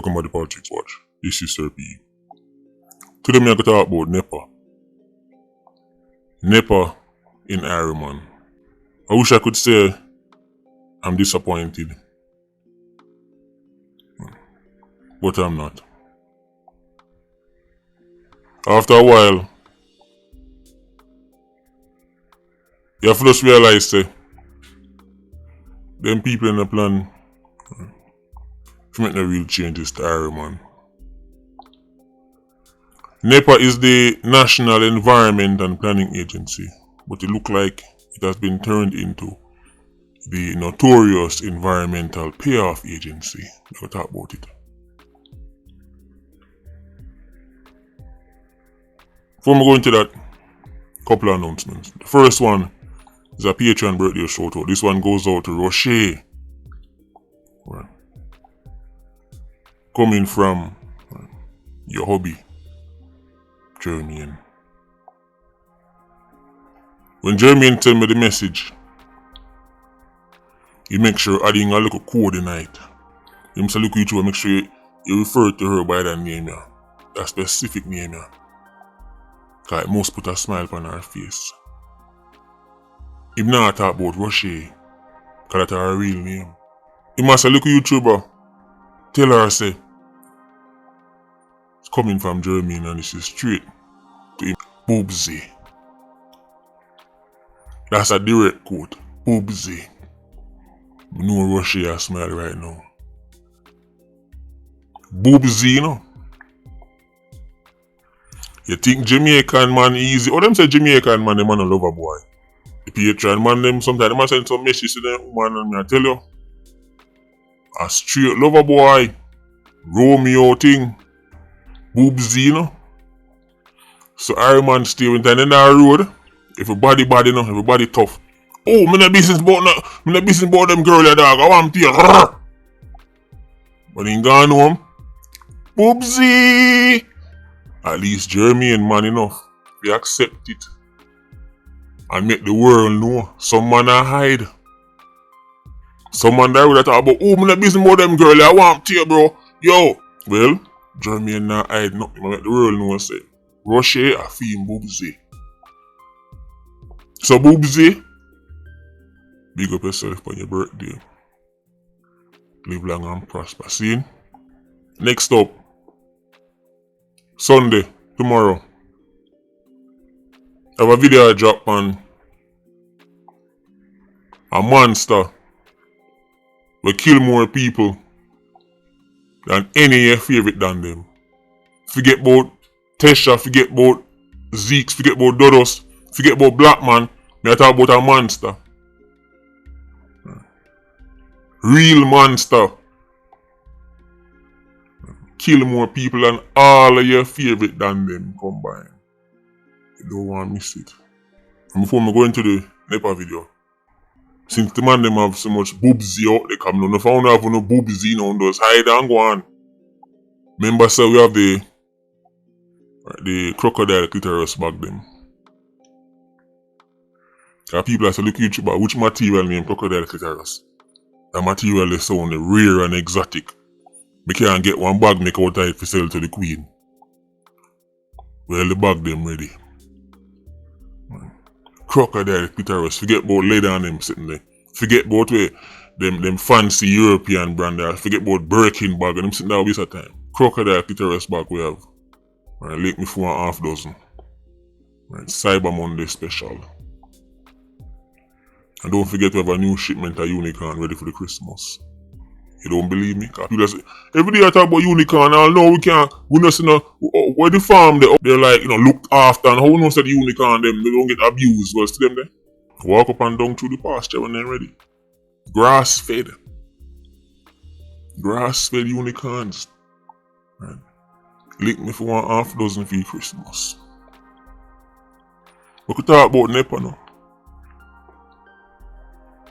Welcome to the Politricks Watch. This is Sir P. Today I'm going to talk about NEPA. NEPA in Ireland. I wish I could say I'm disappointed. But I'm not. After a while, you have to just realize that them people in the plan to make no real changes to Ireland. NEPA is the National Environment and Planning Agency, but it looks like it has been turned into the notorious Environmental Payoff Agency. We'll talk about it. Before we go into that, couple of announcements. The first one is a Patreon birthday shout out. This one goes out to Rocher. Right. Coming from your hobby, Jamaican. When Jamaican tell me the message, you make sure adding a little coordinate. You say look at you, make sure you refer to her by that name, yeah. That specific name, yeah. Cause it must put a smile on her face. If not talk about Rocher, cause that's her real name. You must say look at YouTuber, tell her say it's coming from Germany and this is straight to him. Boobsy. That's a direct quote. Boobsy. We know Rocher a smile right now. Boobsy, you know. You think Jamaican man easy? Oh, them say Jamaican man, them man a lover boy. The Patreon man, them sometimes them send some messages to them woman and me I tell you. A straight lover boy. Romeo thing. Boobsy, you know. So Iron man stay with them in the road. Everybody body, you know, everybody tough. Oh, me no business about them girl, dog. I want to hear. But he gone home. Boobsy. At least Jeremy man enough. We accept it. And make the world know. Some man a hide. Some man that would talk about, oh, me no business about them girl, I want to hear, bro. Yo. Well, Jeremy not hide nothing. I make the world know and say, Rocher a fiend Boobsy. So Boobsy, big up yourself on your birthday. Live long and prosper. See? Next up, Sunday, tomorrow. I have a video I drop on a monster will kill more people than any of your favorite than them. Forget about Tesha, forget about Zeke, forget about Dodos, forget about Black Man. Me I talk about a monster. Real monster. Kill more people than all of your favorite than them combined. You don't want to miss it. And before I go into the NEPA video, since the man them have so much boobsy out there coming on, if I don't have no boobsy now, just hide and go on. Remember, so we have the crocodile clitoris back them. Because people say, look at you, which material name crocodile clitoris? The material is sound rare and exotic. We can't get one bag make out of it for sell to the queen. Well, the bag them ready. Crocodile clitoris. Forget about leather and them sitting there. Forget about them fancy European brand there. Forget about Birkin bag and them sitting there waste of time. Crocodile clitoris bag we have. Right, link me for 1/2 dozen. Right, Cyber Monday special. And don't forget to have a new shipment of unicorn ready for the Christmas. You don't believe me? People say, every day I talk about unicorn, I know we can't, we know, where the farm, they're like, looked after, and how we know that the unicorn, they don't get abused, well, see them there. Walk up and down through the pasture when they're ready. Grass fed unicorns. Right. Link me for 1/2 dozen for Christmas. We could talk about NEPA now.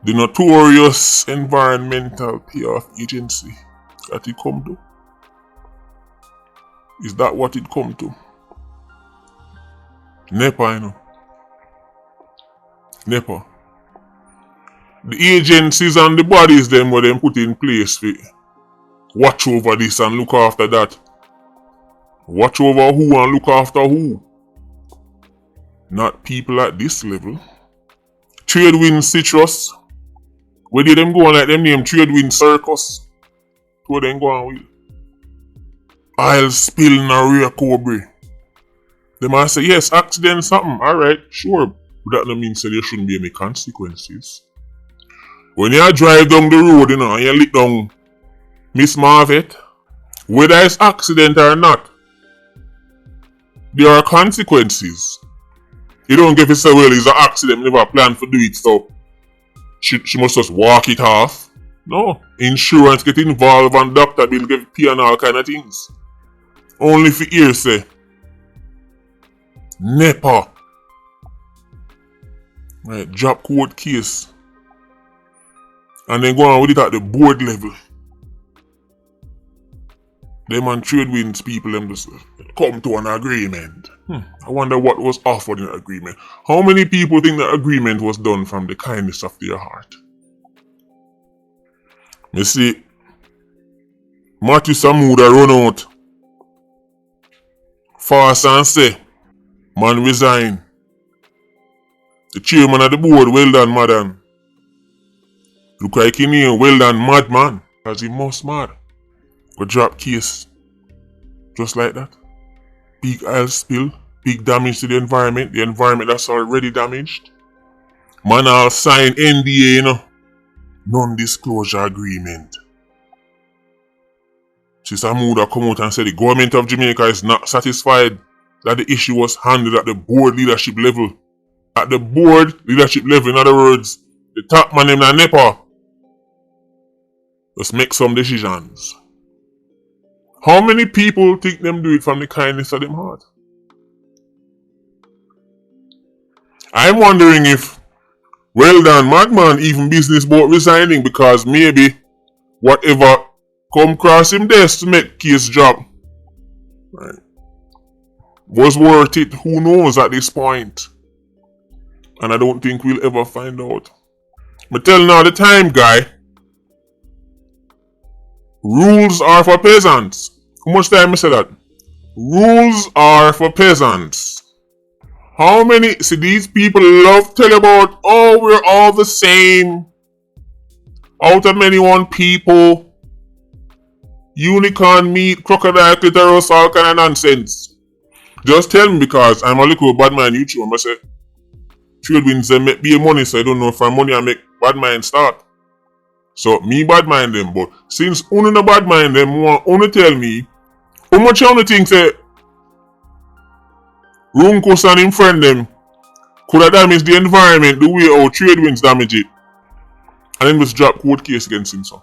The notorious Environmental Payoff Agency that it come to. Is that what it come to? NEPA, you know. NEPA. The agencies and the bodies them where them put in place for watch over this and look after that. Watch over who and look after who. Not people at this level. Trade wind citrus. Where did them go on like them name trade wind circus? Where them go on with? Oil spill in a Rio Cobre. They might say, yes, accident something. Alright, sure. But that don't mean say there shouldn't be any consequences. When you drive down the road, and you look down Miss Marvet, whether it's accident or not, there are consequences. You don't get to say, well, it's an accident, never planned to do it, so she must just walk it off. No. Insurance get involved and doctor bill get pay and all kind of things. Only for hear say NEPA. Right, drop court case. And then go on with it at the board level. Them and trade winds people them just come to an agreement. I wonder what was offered in the agreement. How many people think the agreement was done from the kindness of their heart? You see, Matthew Samuda run out fast and say, man resign. The chairman of the board, Weldon, Maddan. Look like he name Weldon madman, because he must mad. Go drop case. Just like that. Big oil spill, big damage to the environment that's already damaged. Man all sign NDA, non-disclosure agreement. Sister Muda come out and say the government of Jamaica is not satisfied that the issue was handled at the board leadership level. At the board leadership level, in other words, the top man named NEPA. Let's make some decisions. How many people think them do it from the kindness of them heart? I'm wondering if Weldon madman even business about resigning because maybe whatever come across him desk to make case drop, right, was worth it. Who knows at this point? And I don't think we'll ever find out. But tell now the time, guy. Rules are for peasants. How much time I say that? Rules are for peasants. How many? See, these people love to tell about, oh, we're all the same. Out of many one people. Unicorn meat, crocodile clitoris, all kind of nonsense. Just tell me because I'm a little bad man YouTube. I say, trade winds make be money, so I don't know if I'm money I make bad mind start. So me bad mind them, but since uno no bad mind them, uno tell me how much you think say Runkus and him friend them could have damaged the environment the way our trade winds damage it. And then just drop court case against him, so.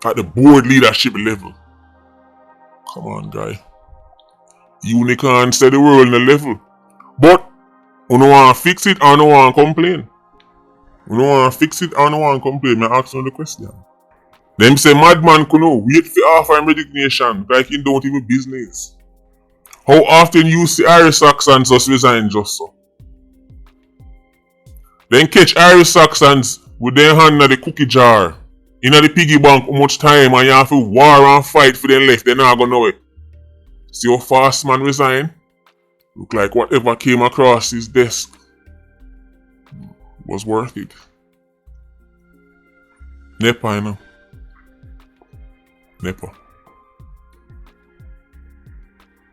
At the board leadership level. Come on, guy. Unicorn set the world in the level. But you don't want to fix it or you don't want to complain. You don't want to fix it or you don't want to complain. I ask you the question. Them say madman could not wait for offer him resignation like he don't even business. How often you see Irish Saxons just resign just so? Then catch Irish Saxons with their hand in the cookie jar. In the piggy bank how much time and you have to war and fight for them left. They're not gonna know it. See how fast man resign? Look like whatever came across his desk was worth it. NEPA, you know. NEPA.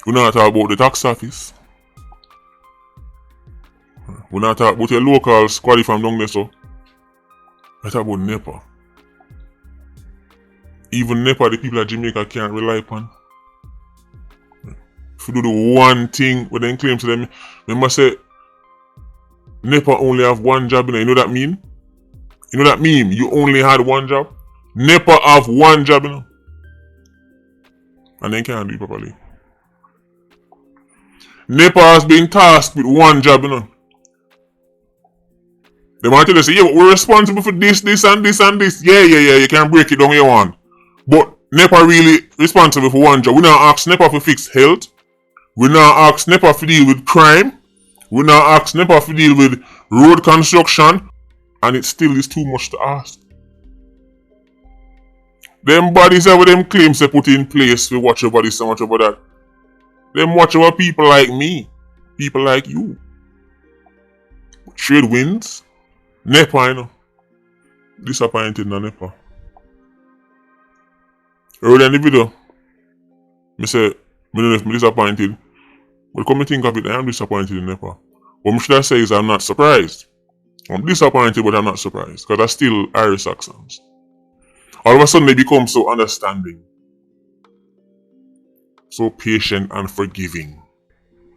We're not talking about the tax office. We're not talking about your local squad from down there, so. We're talking about NEPA. Even NEPA, the people of Jamaica can't rely upon. If you do the one thing where they claim to them, remember say NEPA only have one job, you know that mean? You know that meme? You only had one job? NEPA have one job, you know? And they can't do it properly. NEPA has been tasked with one job, you know? They might tell you, say, yeah, but we're responsible for this, this, and this, and this. Yeah, you can break it down you want. But NEPA really responsible for one job. We now ask NEPA to fix health. We now ask NEPA to deal with crime. We now ask NEPA to deal with road construction. And it still is too much to ask. Them bodies that with them claims they put in place to watch over this and watch over that. Them watch over people like me. People like you. Trade winds. NEPA, you know. Disappointed in NEPA. Earlier in the video, I say, I don't know if I'm disappointed. But come to think of it, I am disappointed in NEPA. What I should say is I'm not surprised. I'm disappointed, but I'm not surprised. Because they're still Irish Saxons. All of a sudden they become so understanding. So patient and forgiving.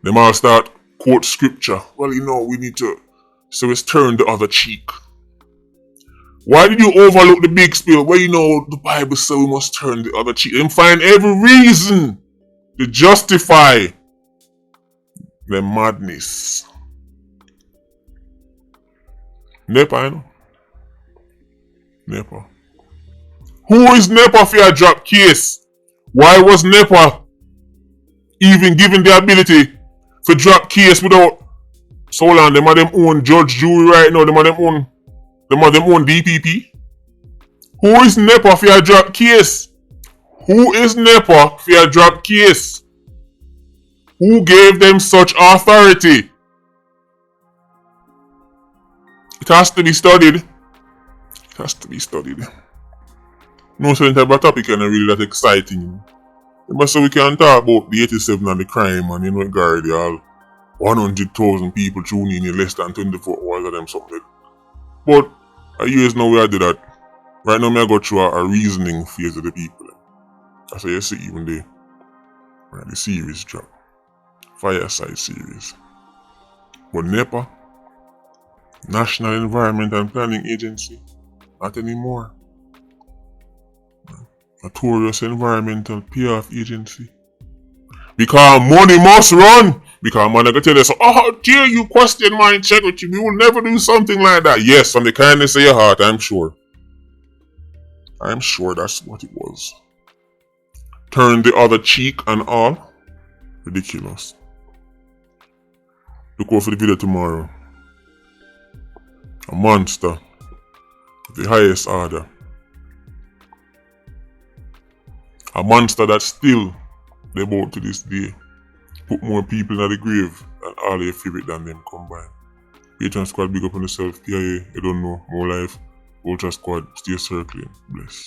They might start quote scripture. Well, you know, we need to. So it's turn the other cheek. Why did you overlook the big spill? Well, you know, the Bible says we must turn the other cheek. And find every reason to justify their madness. NEPA, I know. NEPA. Who is NEPA for your drop case? Why was NEPA even given the ability to drop case without so long? Them are them own judge, jury right now. Them are them own DPP. Who is NEPA for your drop case? Who is NEPA for your drop case? Who gave them such authority? It has to be studied. It has to be studied. No certain type of topic and really that exciting. But so we can talk about the 87 and the crime and you know guard all 100,000 people tuning in less than 24 hours of them something. But a years now we do that. Right now I go through a reasoning phase of the people. That's how you see even the series drop. Fireside series. But NEPA, National Environment and Planning Agency, not anymore. Notorious Environmental Payoff Agency. Because money must run. Because man, I can tell you, so, how dare you question my integrity? We will never do something like that. Yes, from the kindness of your heart, I'm sure. I'm sure that's what it was. Turn the other cheek and all. Ridiculous. Look out for the video tomorrow. A monster of the highest order. A monster that still they both to this day put more people in the grave than all your favorite than them combined. Patreon squad, big up on yourself. PIA, you don't know, more life. Ultra squad, stay circling. Bless.